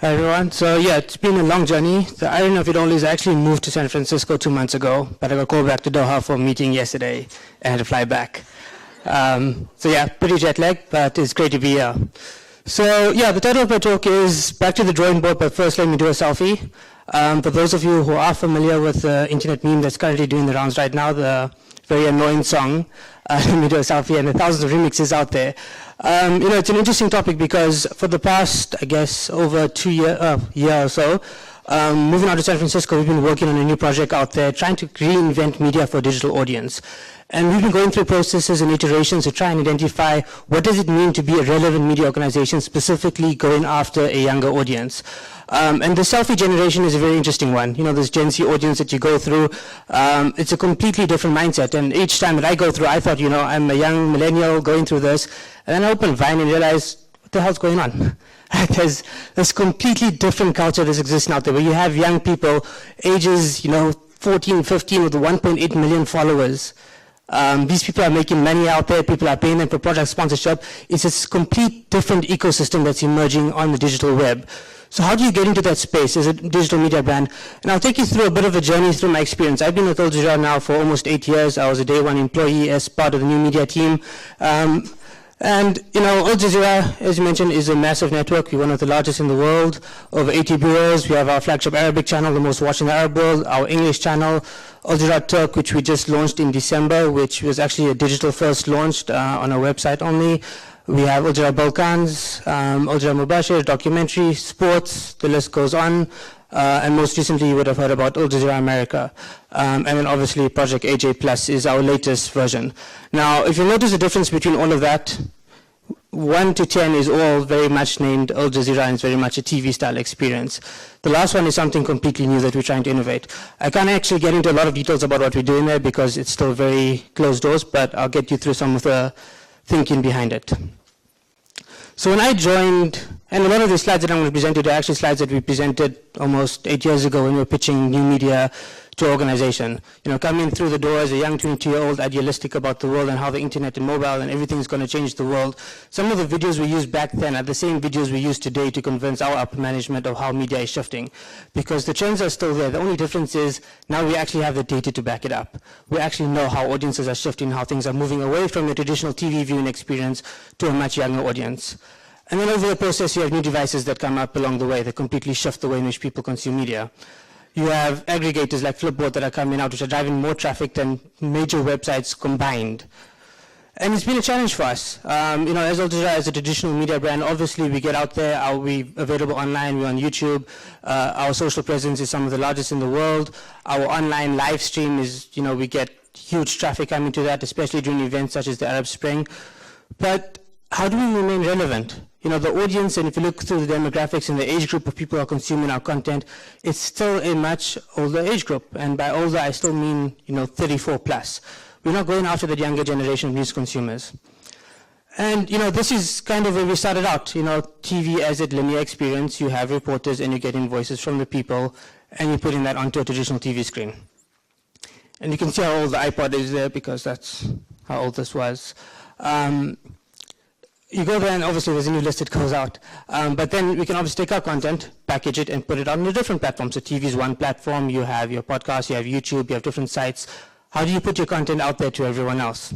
Hi everyone. So yeah, it's been a long journey. The irony of it all is I actually moved to San Francisco 2 months ago, but I got called back to Doha for a meeting yesterday and had to fly back. So yeah, pretty jet lagged, but it's great to be here. So yeah, the title of my talk is Back to the Drawing Board, but first let me do a selfie. For those of you who are familiar with the internet meme that's currently doing the rounds right now, the very annoying song, let me do a selfie, and the thousands of remixes out there. It's an interesting topic because for the past, I guess, over year or so, moving out to San Francisco, we've been working on a new project out there, trying to reinvent media for a digital audience. And we've been going through processes and iterations to try and identify what does it mean to be a relevant media organization, specifically going after a younger audience. And the selfie generation is a very interesting one. You know, this Gen Z audience that you go through, it's a completely different mindset. And each time that I go through, I thought, I'm a young millennial going through this. And then I open Vine and realize, what the hell's going on? There's this completely different culture that exists out there where you have young people, ages, 14, 15 with 1.8 million followers. These people are making money out there. People are paying them for product sponsorship. It's a complete different ecosystem that's emerging on the digital web. So how do you get into that space as a digital media brand? And I'll take you through a bit of a journey through my experience. I've been with Al Jazeera now for almost 8 years. I was a day one employee as part of the new media team. Al Jazeera, as you mentioned, is a massive network. We're one of the largest in the world, over 80 bureaus. We have our flagship Arabic channel, the most watched in the Arab world, our English channel, Al Jazeera Turk, which we just launched in December, which was actually a digital first launched on our website only. We have Al Jazeera Balkans, Al Jazeera Mubashir, documentary, sports, the list goes on. And most recently, you would have heard about Al Jazeera America. And then obviously, Project AJ Plus is our latest version. Now, if you notice the difference between all of that, 1 to 10 is all very much named Al Jazeera, and it's very much a TV-style experience. The last one is something completely new that we're trying to innovate. I can't actually get into a lot of details about what we're doing there because it's still very closed doors, but I'll get you through some of the thinking behind it. So when I joined, and a lot of the slides that I'm going to present today are actually slides that we presented almost 8 years ago when we were pitching new media to our organization. Coming through the door as a young 22-year-old, idealistic about the world and how the internet and mobile and everything is going to change the world. Some of the videos we used back then are the same videos we use today to convince our upper management of how media is shifting. Because the trends are still there. The only difference is now we actually have the data to back it up. We actually know how audiences are shifting, how things are moving away from the traditional TV viewing experience to a much younger audience. And then over the process, you have new devices that come up along the way that completely shift the way in which people consume media. You have aggregators like Flipboard that are coming out, which are driving more traffic than major websites combined. And it's been a challenge for us. As Al Jazeera, as a traditional media brand, obviously we get out there, we're available online, we're on YouTube. Our social presence is some of the largest in the world. Our online live stream is, we get huge traffic coming to that, especially during events such as the Arab Spring. But how do we remain relevant? The audience, and if you look through the demographics and the age group of people who are consuming our content, it's still a much older age group. And by older, I still mean, 34 plus. We're not going after the younger generation of news consumers. And, this is kind of where we started out. TV as a linear experience, you have reporters and you're getting voices from the people, and you're putting that onto a traditional TV screen. And you can see how old the iPod is there because that's how old this was. You go there and obviously there's a new list that goes out. But then we can obviously take our content, package it, and put it on a different platform. So TV is one platform, you have your podcast, you have YouTube, you have different sites. How do you put your content out there to everyone else?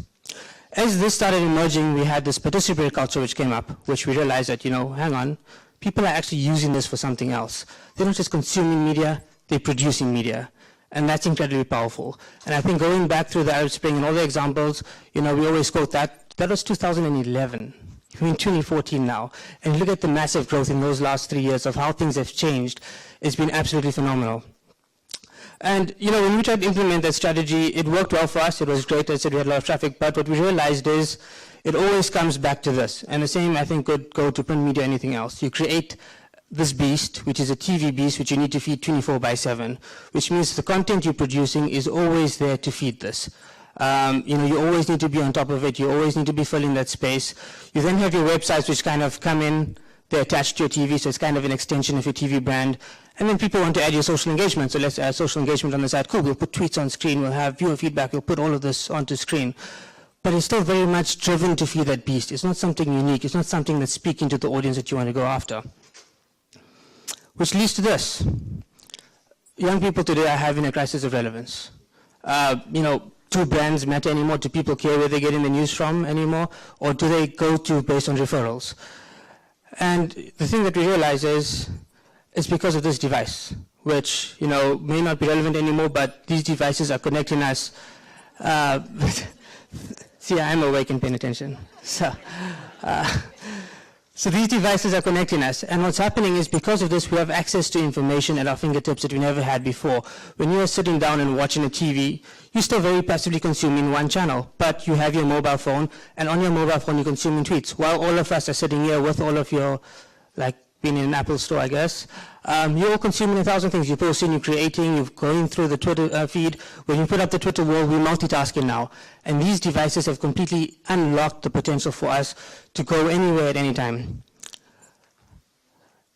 As this started emerging, we had this participatory culture which came up, which we realized that, hang on, people are actually using this for something else. They're not just consuming media, they're producing media. And that's incredibly powerful. And I think going back through the Arab Spring and all the examples, we always quote that. That was 2011. We're in 2014 now, and look at the massive growth in those last 3 years of how things have changed. It's been absolutely phenomenal. And, when we tried to implement that strategy, it worked well for us. It was great. I said we had a lot of traffic, but what we realized is it always comes back to this. And the same, I think, could go to print media or anything else. You create this beast, which is a TV beast, which you need to feed 24/7, which means the content you're producing is always there to feed this. You always need to be on top of it. You always need to be filling that space. You then have your websites which kind of come in. They're attached to your TV, so it's kind of an extension of your TV brand. And then people want to add your social engagement. So let's add social engagement on the side. Cool, we'll put tweets on screen. We'll have viewer feedback. We'll put all of this onto screen. But it's still very much driven to feed that beast. It's not something unique. It's not something that's speaking to the audience that you want to go after. which leads to this. Young people today are having a crisis of relevance. Do brands matter anymore? Do people care where they're getting the news from anymore? Or do they go to based on referrals? And the thing that we realize is it's because of this device, which may not be relevant anymore, but these devices are connecting us. See, I'm awake and paying attention. So these devices are connecting us, and what's happening is because of this, we have access to information at our fingertips that we never had before. When you are sitting down and watching a TV, you're still very passively consuming one channel, but you have your mobile phone, and on your mobile phone you're consuming tweets. While all of us are sitting here with all of your, being in an Apple store, I guess, you're all consuming 1,000 things. You're posting, you're creating, you're going through the Twitter feed. When you put up the Twitter wall, we're multitasking now. And these devices have completely unlocked the potential for us to go anywhere at any time.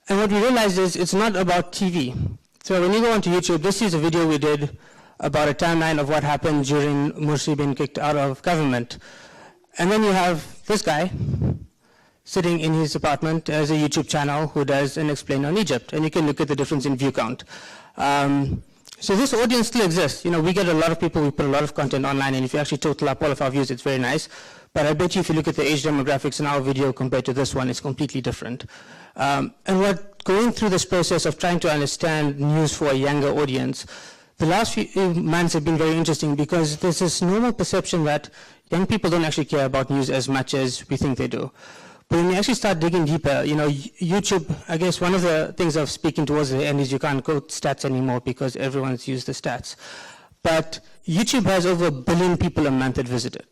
And what we realized is it's not about TV. So when you go onto YouTube, this is a video we did about a timeline of what happened during Morsi being kicked out of government. And then you have this guy sitting in his apartment as a YouTube channel who does an explain on Egypt, and you can look at the difference in view count. So this audience still exists. We get a lot of people, we put a lot of content online, and if you actually total up all of our views, it's very nice. But I bet you if you look at the age demographics in our video compared to this one, it's completely different. And what going through this process of trying to understand news for a younger audience, the last few months have been very interesting because there's this normal perception that young people don't actually care about news as much as we think they do. But when you actually start digging deeper, YouTube, I guess one of the things of speaking towards the end is you can't quote stats anymore because everyone's used the stats. But YouTube has over 1 billion people a month that visit it.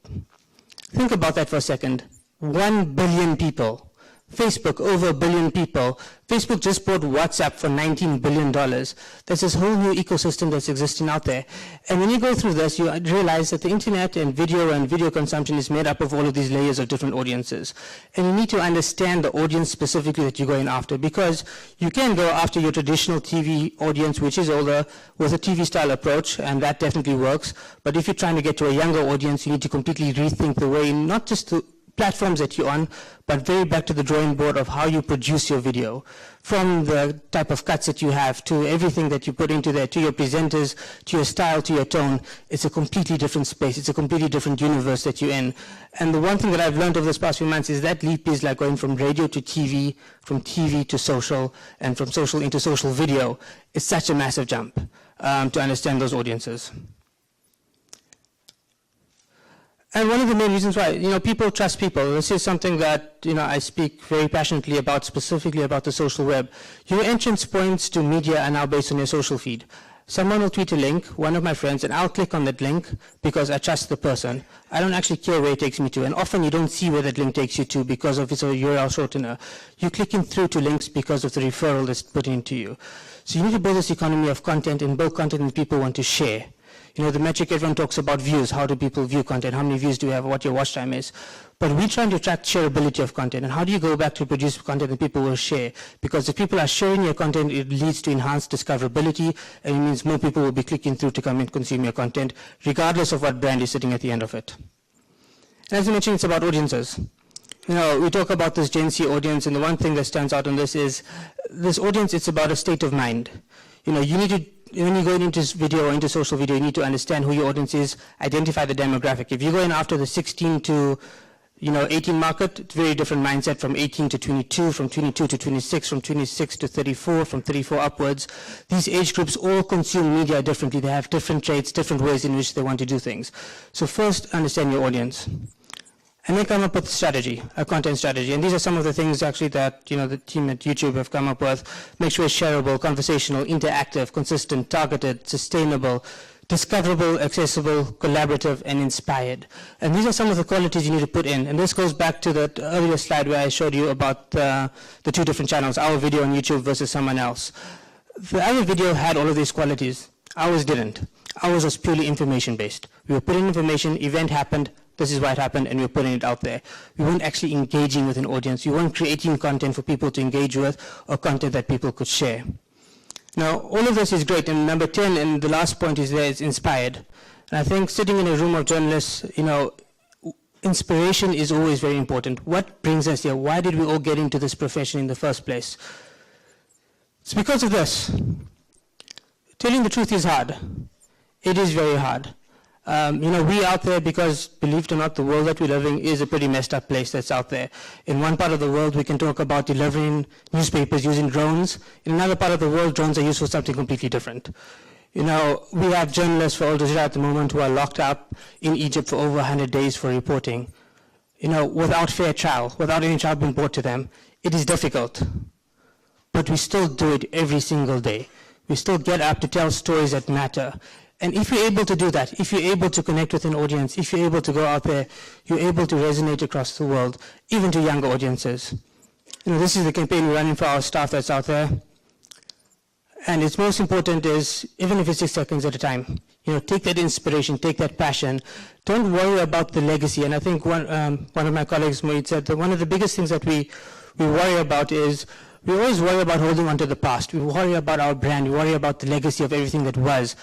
Think about that for a second. 1 billion people. Facebook, over 1 billion people. Facebook just bought WhatsApp for $19 billion. There's this whole new ecosystem that's existing out there. And when you go through this, you realize that the internet and video consumption is made up of all of these layers of different audiences. And you need to understand the audience specifically that you're going after, because you can go after your traditional TV audience, which is older, with a TV style approach, and that definitely works. But if you're trying to get to a younger audience, you need to completely rethink the way, not just the platforms that you're on, but very back to the drawing board of how you produce your video. From the type of cuts that you have, to everything that you put into there, to your presenters, to your style, to your tone. It's a completely different space. It's a completely different universe that you're in. And the one thing that I've learned over this past few months is that leap is like going from radio to TV, from TV to social, and from social into social video. It's such a massive jump to understand those audiences. And one of the main reasons why, people trust people. This is something that, I speak very passionately about, specifically about the social web. Your entrance points to media are now based on your social feed. Someone will tweet a link, one of my friends, and I'll click on that link because I trust the person. I don't actually care where it takes me to, and often you don't see where that link takes you to because of its URL shortener. You're clicking through to links because of the referral that's put into you. So you need to build this economy of content and build content that people want to share. The metric everyone talks about views. How do people view content? How many views do you have? What your watch time is? But we're trying to track shareability of content. And how do you go back to produce content that people will share? Because if people are sharing your content, it leads to enhanced discoverability, and it means more people will be clicking through to come and consume your content, regardless of what brand is sitting at the end of it. And as I mentioned, it's about audiences. We talk about this Gen Z audience, and the one thing that stands out on this is this audience, it's about a state of mind. You need to, when you go into video or into social video, you need to understand who your audience is, identify the demographic. If you're going after the 16 to 18 market, it's a very different mindset from 18 to 22, from 22 to 26, from 26 to 34, from 34 upwards. These age groups all consume media differently. They have different traits, different ways in which they want to do things. So first, understand your audience. And then come up with strategy, a content strategy. And these are some of the things actually that the team at YouTube have come up with. Make sure it's shareable, conversational, interactive, consistent, targeted, sustainable, discoverable, accessible, collaborative, and inspired. And these are some of the qualities you need to put in. And this goes back to that earlier slide where I showed you about the two different channels, our video on YouTube versus someone else. The other video had all of these qualities. Ours didn't. Ours was purely information-based. We were putting information, event happened, this is why it happened, and we're putting it out there. We weren't actually engaging with an audience. We weren't creating content for people to engage with or content that people could share. Now, all of this is great, and number 10, and the last point is there, is inspired. And I think sitting in a room of journalists, inspiration is always very important. What brings us here? Why did we all get into this profession in the first place? It's because of this. Telling the truth is hard. It is very hard. We out there, because believe it or not, the world that we're living is a pretty messed up place that's out there. In one part of the world, we can talk about delivering newspapers using drones. In another part of the world, drones are used for something completely different. We have journalists for Al Jazeera at the moment who are locked up in Egypt for over 100 days for reporting. Without fair trial, without any trial being brought to them. It is difficult. But we still do it every single day. We still get up to tell stories that matter. And if you're able to do that, if you're able to connect with an audience, if you're able to go out there, you're able to resonate across the world, even to younger audiences. This is the campaign we're running for our staff that's out there. And its most important is, even if it's 6 seconds at a time, take that inspiration, take that passion. Don't worry about the legacy. And I think one of my colleagues, Moeed, said that one of the biggest things that we worry about is, we always worry about holding on to the past. We worry about our brand. We worry about the legacy of everything that was.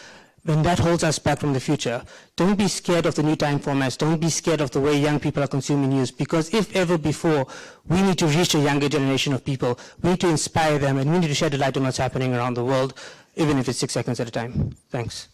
When that holds us back from the future. Don't be scared of the new time formats. Don't be scared of the way young people are consuming news. Because if ever before, we need to reach a younger generation of people. We need to inspire them, and we need to shed a light on what's happening around the world, even if it's 6 seconds at a time. Thanks.